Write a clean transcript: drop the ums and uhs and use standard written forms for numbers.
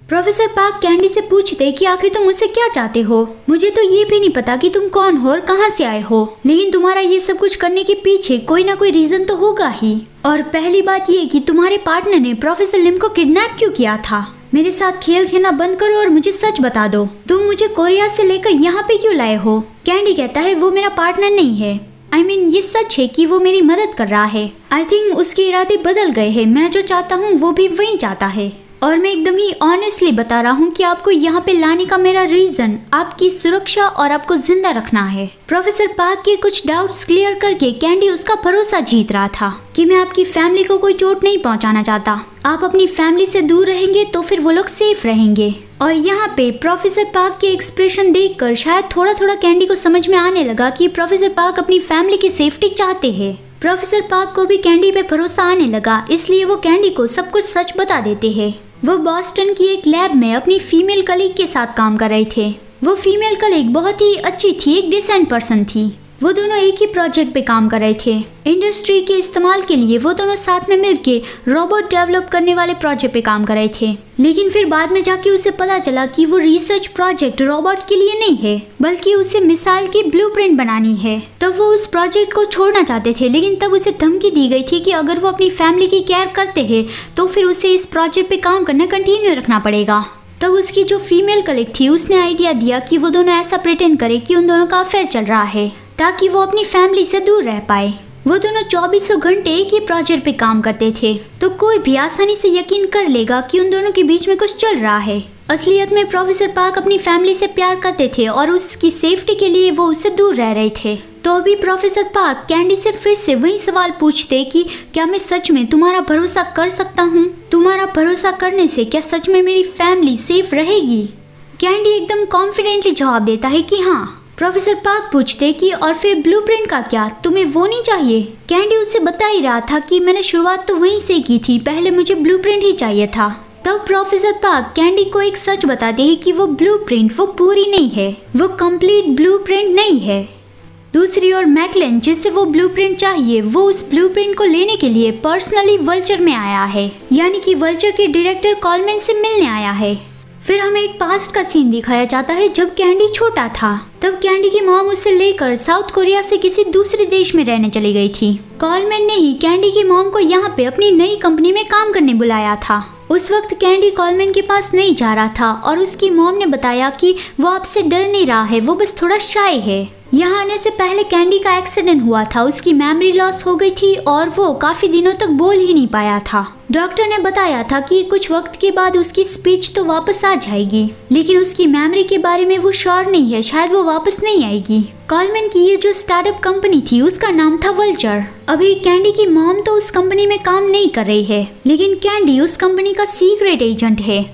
Professor park candy से पूछते कि आखिर तुम मुझसे क्या चाहते हो। मुझे तो ये भी नहीं पता कि तुम कौन हो और कहाँ से आए हो, लेकिन तुम्हारा ये सब कुछ करने के पीछे कोई ना कोई रीजन तो होगा ही। और पहली बात ये कि तुम्हारे पार्टनर ने प्रोफेसर लिम को किडनैप क्यों किया था। मेरे साथ खेल खेलना बंद करो और मुझे सच बता दो, तुम मुझे कोरिया से लेकर यहाँ पे क्यों लाए हो। कैंडी कहता है वो मेरा पार्टनर नहीं है। ये सच है कि वो मेरी मदद कर रहा है। आई थिंक उसके इरादे बदल गए हैं। मैं जो चाहता हूँ वो भी वही चाहता है। और मैं एकदम ही ऑनेस्टली बता रहा हूँ कि आपको यहाँ पे लाने का मेरा रीजन आपकी सुरक्षा और आपको जिंदा रखना है। प्रोफेसर पार्क के कुछ डाउट्स क्लियर करके कैंडी उसका भरोसा जीत रहा था कि मैं आपकी फैमिली को कोई चोट नहीं पहुँचाना चाहता। आप अपनी फैमिली से दूर रहेंगे तो फिर वो लोग सेफ रहेंगे। और यहाँ पे प्रोफेसर पार्क के एक्सप्रेशन देखकर शायद थोड़ा थोड़ा कैंडी को समझ में आने लगा कि प्रोफेसर पार्क अपनी फैमिली की सेफ्टी चाहते हैं। प्रोफेसर पार्क को भी कैंडी पे भरोसा आने लगा, इसलिए वो कैंडी को सब कुछ सच बता देते हैं। वो बॉस्टन की एक लैब में अपनी फीमेल कलीग के साथ काम कर रहे थे। वो फीमेल कलीग बहुत ही अच्छी थी, एक डिसेंट पर्सन थी। वो दोनों एक ही प्रोजेक्ट पे काम कर रहे थे। इंडस्ट्री के इस्तेमाल के लिए वो दोनों साथ में मिलके रोबोट डेवलप करने वाले प्रोजेक्ट पे काम कर रहे थे। लेकिन फिर बाद में जाके उसे पता चला कि वो रिसर्च प्रोजेक्ट रोबोट के लिए नहीं है, बल्कि उसे मिसाइल की ब्लूप्रिंट बनानी है। तब वो उस प्रोजेक्ट को छोड़ना चाहते थे, लेकिन तब उसे धमकी दी गई थी कि अगर वो अपनी फैमिली की केयर करते हैं तो फिर उसे इस प्रोजेक्ट पे काम करना कंटिन्यू रखना पड़ेगा। तब उसकी जो फीमेल कलीग थी उसने आइडिया दिया कि वो दोनों ऐसा प्रिटेंड करे कि उन दोनों का अफेयर चल रहा है, ताकि वो अपनी फैमिली से दूर रह पाए। वो दोनों 24 घंटे एक ही प्रोजेक्ट पे काम करते थे, तो कोई भी आसानी से यकीन कर लेगा कि उन दोनों के बीच में कुछ चल रहा है। असलियत में प्रोफेसर पार्क अपनी फैमिली से प्यार करते थे और उसकी सेफ्टी के लिए वो उससे दूर रह रहे थे। तो अभी प्रोफेसर पार्क कैंडी से फिर से वही सवाल पूछते कि क्या मैं सच में तुम्हारा भरोसा कर सकता हूँ? तुम्हारा भरोसा करने से क्या सच में मेरी फैमिली सेफ रहेगी? कैंडी एकदम कॉन्फिडेंटली जवाब देता है कि हाँ। प्रोफेसर पार्क पूछते कि और फिर ब्लूप्रिंट का क्या, तुम्हें वो नहीं चाहिए? कैंडी उसे बता ही रहा था कि मैंने शुरुआत तो वहीं से की थी, पहले मुझे ब्लूप्रिंट ही चाहिए था। तब प्रोफेसर पार्क कैंडी को एक सच बताते हैं कि वो ब्लूप्रिंट वो पूरी नहीं है, वो कंप्लीट ब्लूप्रिंट नहीं है। दूसरी ओर मैकलेन जिसे वो ब्लूप्रिंट चाहिए, वो उस ब्लूप्रिंट को लेने के लिए पर्सनली वल्चर में आया है, यानी कि वल्चर के डायरेक्टर कॉलमैन से मिलने आया है। फिर हमें एक पास्ट का सीन दिखाया जाता है जब कैंडी छोटा था। तब कैंडी की मॉम उसे लेकर साउथ कोरिया से किसी दूसरे देश में रहने चली गई थी। कॉलमैन ने ही कैंडी की मॉम को यहाँ पे अपनी नई कंपनी में काम करने बुलाया था। उस वक्त कैंडी कॉलमैन के पास नहीं जा रहा था और उसकी मॉम ने बताया कि वो आपसे डर नहीं रहा है, वो बस थोड़ा शाय है। यहाँ आने से पहले कैंडी का एक्सीडेंट हुआ था, उसकी मेमोरी लॉस हो गई थी और वो काफी दिनों तक बोल ही नहीं पाया था। डॉक्टर ने बताया था कि कुछ वक्त के बाद उसकी स्पीच तो वापस आ जाएगी, लेकिन उसकी मेमोरी के बारे में वो श्योर नहीं है, शायद वो वापस नहीं आएगी। कॉलमैन की ये जो स्टार्टअप कंपनी थी उसका नाम था वल्चर। अभी कैंडी की मॉम तो उस कंपनी में काम नहीं कर रही है, लेकिन कैंडी उस कंपनी का सीक्रेट एजेंट है।